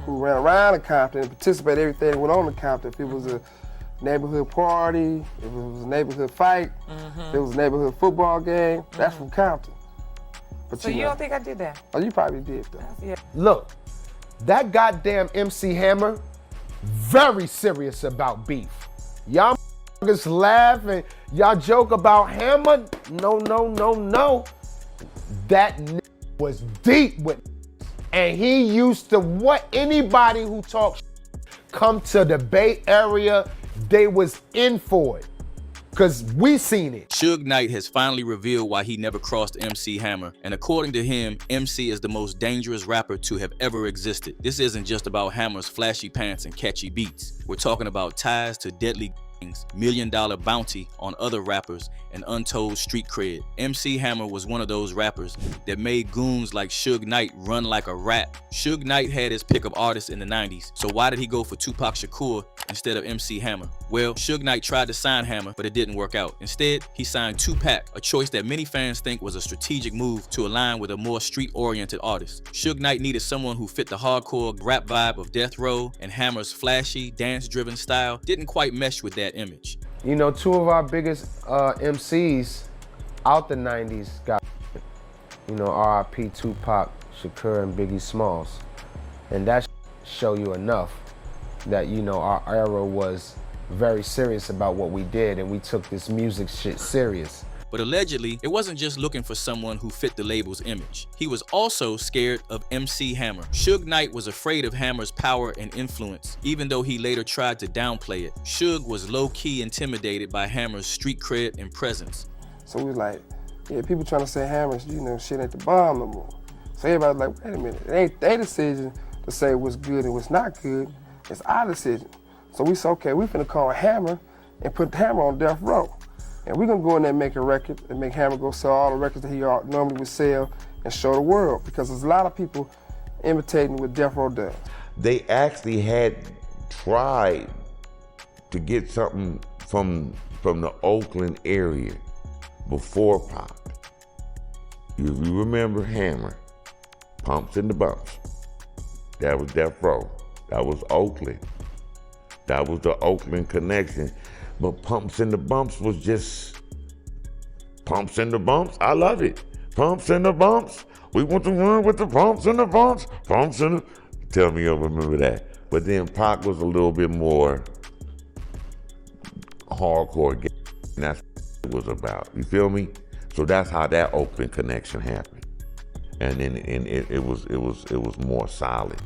who ran around in Compton and participated in everything that went on in Compton. If it was a neighborhood party, if it was a neighborhood fight, if it was a neighborhood football game, that's from Compton. But So you don't think I did that? Oh, you probably did though. Yeah. Look, that goddamn MC Hammer, very serious about beef. Y'all just laugh and y'all joke about Hammer. No. That was deep with, and he used to what anybody who talks come to the Bay Area, they was in for it. Cause we seen it. Suge Knight has finally revealed why he never crossed MC Hammer, and according to him, MC is the most dangerous rapper to have ever existed. This isn't just about Hammer's flashy pants and catchy beats. We're talking about ties to deadly gangs, million-dollar bounty on other rappers, and untold street cred. MC Hammer was one of those rappers that made goons like Suge Knight run like a rat. Suge Knight had his pick of artists in the 90s, so why did he go for Tupac Shakur instead of MC Hammer? Well, Suge Knight tried to sign Hammer, but it didn't work out. Instead, he signed Tupac, a choice that many fans think was a strategic move to align with a more street-oriented artist. Suge Knight needed someone who fit the hardcore rap vibe of Death Row, and Hammer's flashy, dance-driven style didn't quite mesh with that image. You know, two of our biggest MCs out the 90s got, you know, R.I.P. Tupac, Shakur, and Biggie Smalls. And that show you enough that, you know, our era was very serious about what we did, and we took this music shit serious. But allegedly, it wasn't just looking for someone who fit the label's image. He was also scared of MC Hammer. Suge Knight was afraid of Hammer's power and influence, even though he later tried to downplay it. Suge was low-key intimidated by Hammer's street cred and presence. So we was like, yeah, people trying to say Hammer's, you know, shit ain't the bomb no more. So everybody's like, wait a minute, it ain't their decision to say what's good and what's not good. It's our decision. So we said, okay, we finna call Hammer and put Hammer on Death Row. And we're gonna go in there and make a record and make Hammer go sell all the records that he normally would sell and show the world, because there's a lot of people imitating what Death Row does. They actually had tried to get something from the Oakland area before Pop. If you remember Hammer, Pumps and the Bumps, that was Death Row. That was Oakland. That was the Oakland connection. But Pumps and the Bumps was just Pumps and the Bumps. I love it. Pumps and the Bumps. We want to run with the Pumps and the Bumps. Pumps and the... Tell me you'll remember that. But then Pac was a little bit more hardcore, and that's what it was about. You feel me? So that's how that Oakland connection happened. And then it was more solid.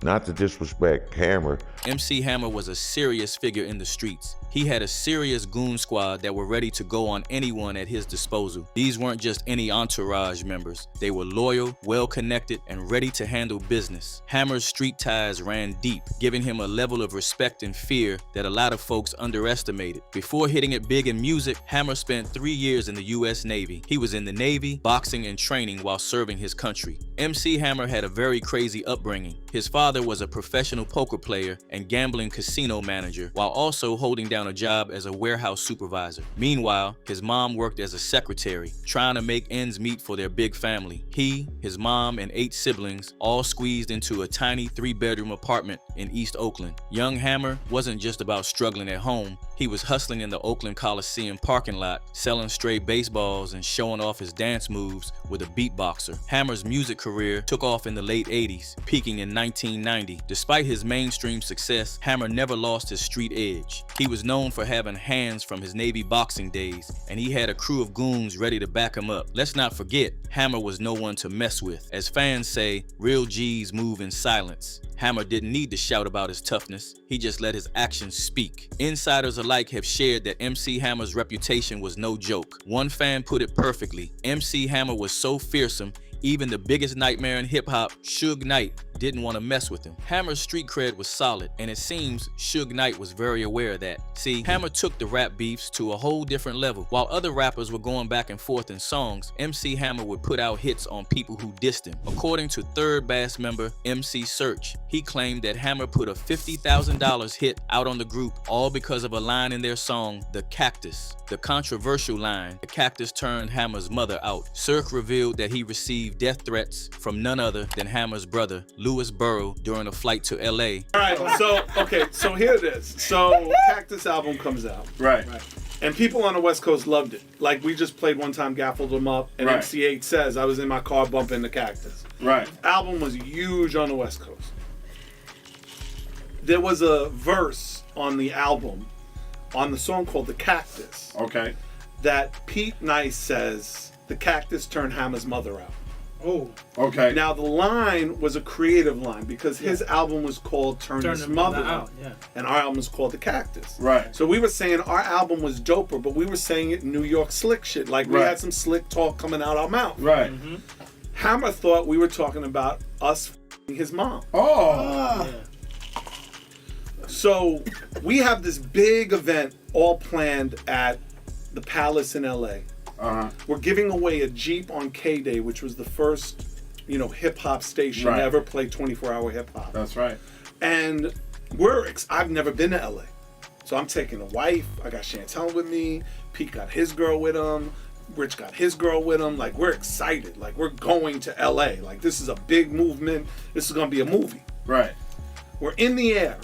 Not to disrespect Hammer. MC Hammer was a serious figure in the streets. He had a serious goon squad that were ready to go on anyone at his disposal. These weren't just any entourage members. They were loyal, well-connected, and ready to handle business. Hammer's street ties ran deep, giving him a level of respect and fear that a lot of folks underestimated. Before hitting it big in music, Hammer spent 3 years in the U.S. Navy. He was in the Navy, boxing and training while serving his country. MC Hammer had a very crazy upbringing. His father was a professional poker player and gambling casino manager, while also holding down a job as a warehouse supervisor. Meanwhile, his mom worked as a secretary, trying to make ends meet for their big family. He, his mom, and 8 siblings all squeezed into a tiny 3-bedroom apartment in East Oakland. Young Hammer wasn't just about struggling at home. He was hustling in the Oakland Coliseum parking lot, selling stray baseballs and showing off his dance moves with a beatboxer. Hammer's music career took off in the late 80s, peaking in 1990. Despite his mainstream success, Hammer never lost his street edge. He was known for having hands from his Navy boxing days, and he had a crew of goons ready to back him up. Let's not forget, Hammer was no one to mess with. As fans say, real G's move in silence. Hammer didn't need to shout about his toughness, he just let his actions speak. Insiders alike have shared that MC Hammer's reputation was no joke. One fan put it perfectly, MC Hammer was so fearsome, even the biggest nightmare in hip-hop, Suge Knight, didn't want to mess with him. Hammer's street cred was solid, and it seems Suge Knight was very aware of that. See, Hammer took the rap beefs to a whole different level. While other rappers were going back and forth in songs, MC Hammer would put out hits on people who dissed him. According to third bass member MC Search, he claimed that Hammer put a $50,000 hit out on the group all because of a line in their song, The Cactus. The controversial line, The Cactus turned Hammer's mother out. Search revealed that he received death threats from none other than Hammer's brother, Lewisboro during a flight to LA. All right, so here it is. So Cactus album comes out. Right. And people on the West Coast loved it. Like, we just played one time, gaffled them up, and Right. MC8 says, I was in my car bumping the Cactus. Right. Album was huge on the West Coast. There was a verse on the album, on the song called The Cactus, Okay. that Pete Nice says, the cactus turned Hammer's mother out. Oh, Okay. Now, the line was a creative line because his album was called Turn His Mother Out. Yeah. And our album was called The Cactus. Right. So we were saying our album was doper, but we were saying it New York slick shit. Like, we Right. had some slick talk coming out our mouth. Right. Hammer thought we were talking about us f***ing his mom. Oh. So we have this big event all planned at the Palace in LA. Uh-huh. We're giving away a Jeep on K-Day, which was the first, hip hop station Right. to ever play 24-hour hip hop. That's right. And I've never been to LA. So I'm taking a wife. I got Chantel with me. Pete got his girl with him. Rich got his girl with him. Like, we're excited. Like, we're going to LA. Like, this is a big movement. This is going to be a movie. Right. We're in the air.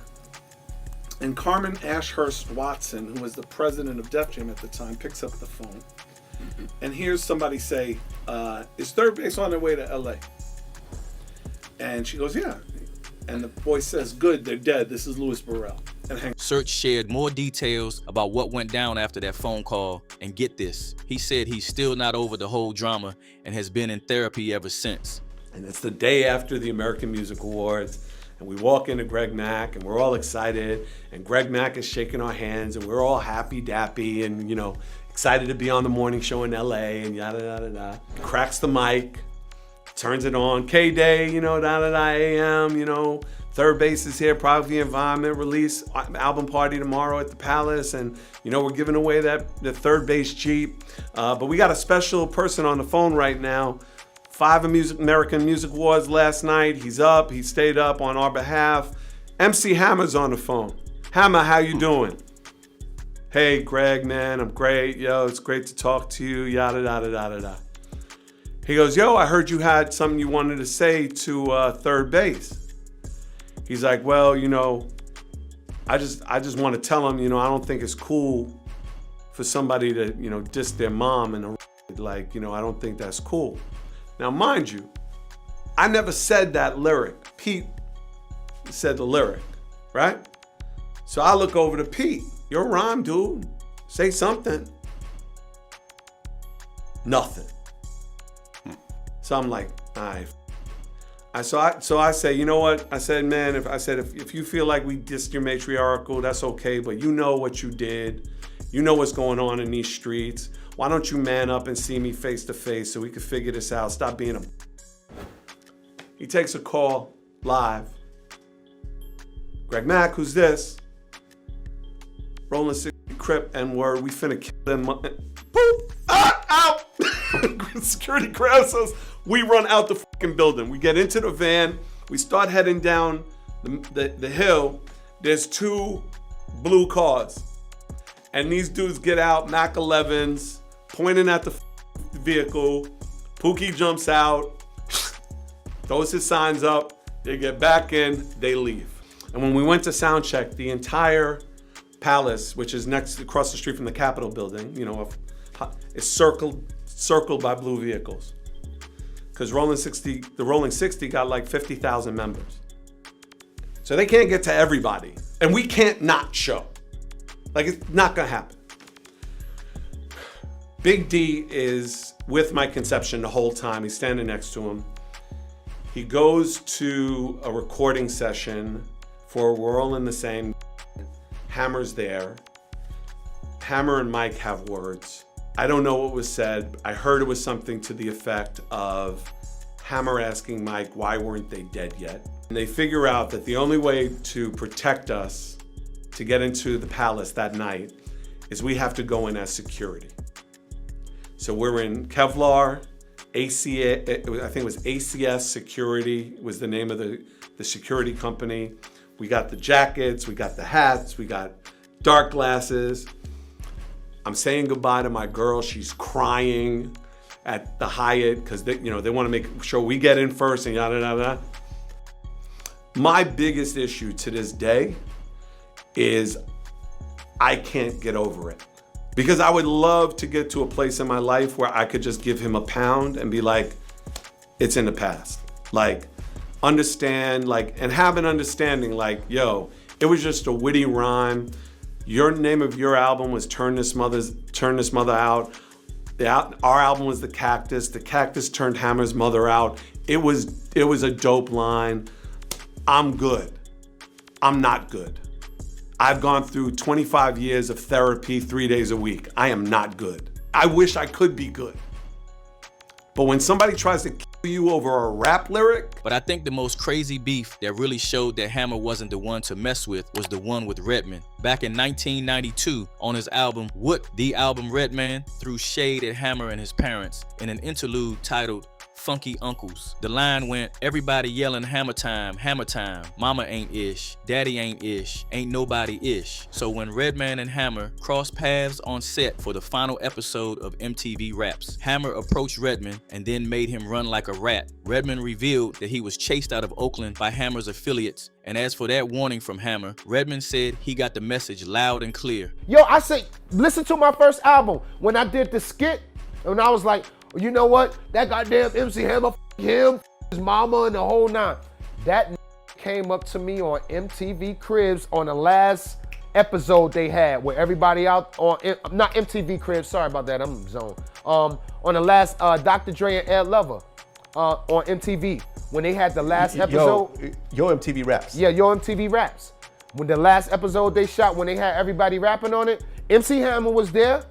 And Carmen Ashurst Watson, who was the president of Def Jam at the time, picks up the phone and hears somebody say, is Third Base on their way to LA? And she goes, yeah. And the voice says, good, they're dead. This is Louis Burrell. And hangs. Search shared more details about what went down after that phone call, and get this, he said he's still not over the whole drama and has been in therapy ever since. And it's the day after the American Music Awards. And we walk into Greg Mack and we're all excited. And Greg Mack is shaking our hands and we're all happy dappy and, excited to be on the morning show in LA and yada, yada, yada. Cracks the mic, turns it on. K-Day, da, da, da, AM, Third Base is here, Probably Environment release, album party tomorrow at the Palace. And, we're giving away the Third Base Jeep. But we got a special person on the phone right now. 5 American Music Awards last night. He's up. He stayed up on our behalf. MC Hammer's on the phone. Hammer, how you doing? Hey, Greg, man, I'm great. Yo, it's great to talk to you. Yada, yada, yada, yada. He goes, yo, I heard you had something you wanted to say to Third Base. He's like, well, I just want to tell him, I don't think it's cool for somebody to, diss their mom and I don't think that's cool. Now, mind you, I never said that lyric. Pete said the lyric, right? So I look over to Pete. You're a rhyme, dude. Say something. Nothing. So I'm like, all right. So I say, you know what? I said, man, if you feel like we dissed your matriarchal, that's okay, but you know what you did. You know what's going on in these streets. Why don't you man up and see me face to face so we can figure this out? Stop being a... He takes a call live. Greg Mack, who's this? Rolling 60 Crip N-word. We finna kill them. Boop! Out! Security grabs us. We run out the fucking building. We get into the van. We start heading down the hill. There's 2 blue cars. And these dudes get out, Mac 11s, pointing at the vehicle. Pookie jumps out, throws his signs up. They get back in, they leave. And when we went to sound check, the entire Palace, which is across the street from the Capitol building, is circled by blue vehicles. Because the Rolling 60 got like 50,000 members. So they can't get to everybody. And we can't not show. Like, it's not gonna happen. Big D is with Mike Conception the whole time. He's standing next to him. He goes to a recording session for We're All in the Same. Hammer's there. Hammer and Mike have words. I don't know what was said. I heard it was something to the effect of Hammer asking Mike, why weren't they dead yet? And they figure out that the only way to protect us to get into the Palace that night is we have to go in as security. So we're in Kevlar, I think it was ACS Security was the name of the security company. We got the jackets, we got the hats, we got dark glasses. I'm saying goodbye to my girl. She's crying at the Hyatt because they want to make sure we get in first and yada yada. My biggest issue to this day is I can't get over it. Because I would love to get to a place in my life where I could just give him a pound and be like, it's in the past. Like, understand, like, and have an understanding, like, yo, it was just a witty rhyme. Your name of your album was Turn This Mother Out. Our album was The Cactus turned Hammer's mother out. It was a dope line. I'm good. I'm not good. I've gone through 25 years of therapy 3 days a week. I am not good. I wish I could be good. But when somebody tries to kill you over a rap lyric. But I think the most crazy beef that really showed that Hammer wasn't the one to mess with was the one with Redman. Back in 1992, on his album What, the album Redman threw shade at Hammer and his parents in an interlude titled Funky Uncles. The line went, everybody yelling hammer time, mama ain't ish, daddy ain't ish, ain't nobody ish. So when Redman and Hammer crossed paths on set for the final episode of MTV Raps, Hammer approached Redman and then made him run like a rat. Redman revealed that he was chased out of Oakland by Hammer's affiliates, and as for that warning from Hammer, Redman said he got the message loud and clear. Yo, I say, listen to my first album. When I did the skit, and I was like, you know what? That goddamn MC Hammer, him, his mama, and the whole nine. That came up to me on MTV Cribs on the last episode they had, where everybody out on, not MTV Cribs, sorry about that, I'm zoned. On the last Dr. Dre and Ed Lover on MTV, when they had the last episode. Yo MTV Raps. Yeah, Yo MTV Raps. When the last episode they shot, when they had everybody rapping on it, MC Hammer was there.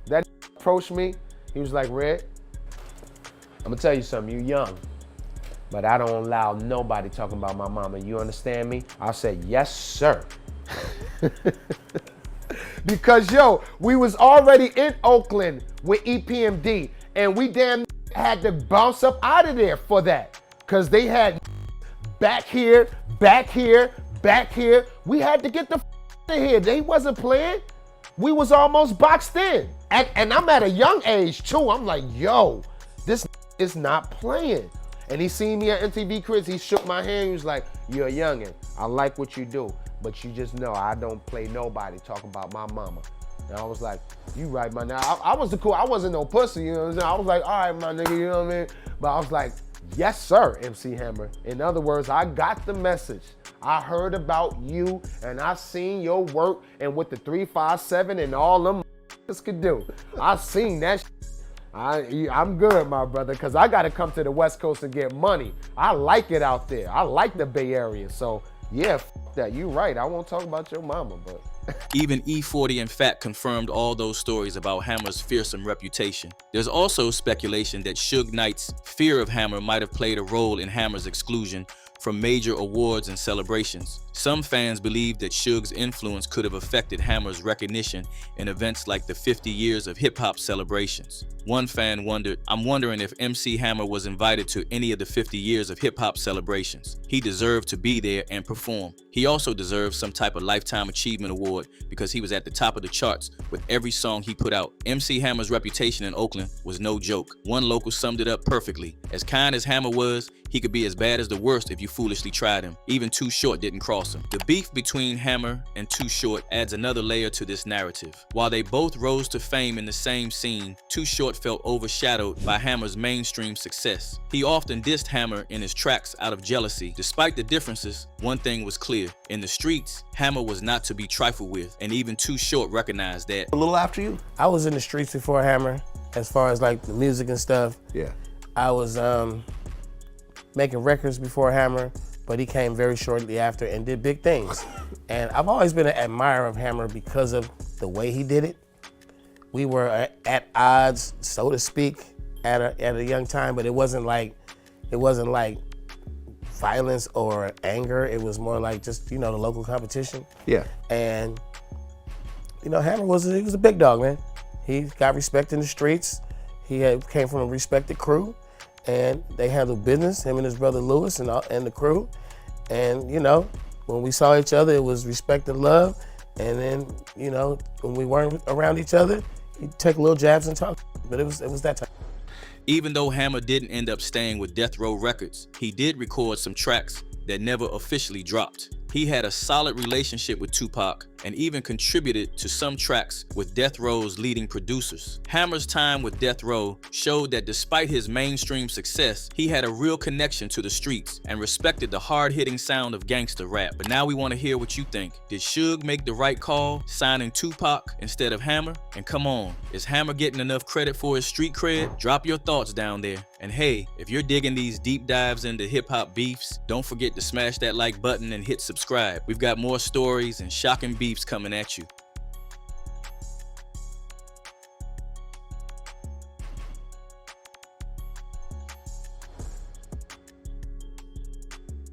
That approached me. He was like, Red, I'm gonna tell you something, you young, but I don't allow nobody talking about my mama. You understand me? I said, yes, sir. Because yo, we was already in Oakland with EPMD, and we damn had to bounce up out of there for that. Cause they had back here. We had to get the out of here. They wasn't playing. We was almost boxed in. And I'm at a young age too. I'm like, yo, this is not playing. And he seen me at MTV Cribs. He shook my hand. He was like, you're a youngin'. I like what you do, but you just know I don't play nobody talking about my mama. And I was like, you right, my nigga. I was cool. I wasn't no pussy, you know what I'm saying? I was like, all right, my nigga, you know what I mean? But I was like, yes, sir, MC Hammer. In other words, I got the message. I heard about you, and I seen your work and what the 357 and all them could do. I seen that shit. I'm good, my brother, because I got to come to the West Coast and get money. I like it out there. I like the Bay Area. So, yeah, that. You right. I won't talk about your mama, but. Even E40 and Fat confirmed all those stories about Hammer's fearsome reputation. There's also speculation that Suge Knight's fear of Hammer might have played a role in Hammer's exclusion from major awards and celebrations. Some fans believe that Suge's influence could have affected Hammer's recognition in events like the 50 years of hip-hop celebrations. One fan wondered, I'm wondering if MC Hammer was invited to any of the 50 years of hip-hop celebrations. He deserved to be there and perform. He also deserved some type of Lifetime Achievement Award because he was at the top of the charts with every song he put out. MC Hammer's reputation in Oakland was no joke. One local summed it up perfectly. As kind as Hammer was, he could be as bad as the worst if you foolishly tried him. Even Too Short didn't cross him. The beef between Hammer and Too Short adds another layer to this narrative. While they both rose to fame in the same scene, Too Short felt overshadowed by Hammer's mainstream success. He often dissed Hammer in his tracks out of jealousy. Despite the differences, one thing was clear. In the streets, Hammer was not to be trifled with, and even Too Short recognized that. A little after you? I was in the streets before Hammer, as far as like the music and stuff. Yeah. I was making records before Hammer, but he came very shortly after and did big things. And I've always been an admirer of Hammer because of the way he did it. We were at odds, so to speak, at a young time, but it wasn't like violence or anger. It was more like just, you know, the local competition. Yeah. And, you know, Hammer was a big dog, man. He got respect in the streets. He came from a respected crew, and they handled business, him and his brother Lewis and the crew. And, you know, when we saw each other, it was respect and love. And then, you know, when we weren't around each other, he'd take little jabs and talk. But it was that time. Even though Hammer didn't end up staying with Death Row Records, he did record some tracks that never officially dropped. He had a solid relationship with Tupac and even contributed to some tracks with Death Row's leading producers. Hammer's time with Death Row showed that despite his mainstream success, he had a real connection to the streets and respected the hard-hitting sound of gangster rap. But now we want to hear what you think. Did Suge make the right call, signing Tupac instead of Hammer? And come on, is Hammer getting enough credit for his street cred? Drop your thoughts down there. And hey, if you're digging these deep dives into hip-hop beefs, don't forget to smash that like button and hit subscribe. We've got more stories and shocking beefs coming at you.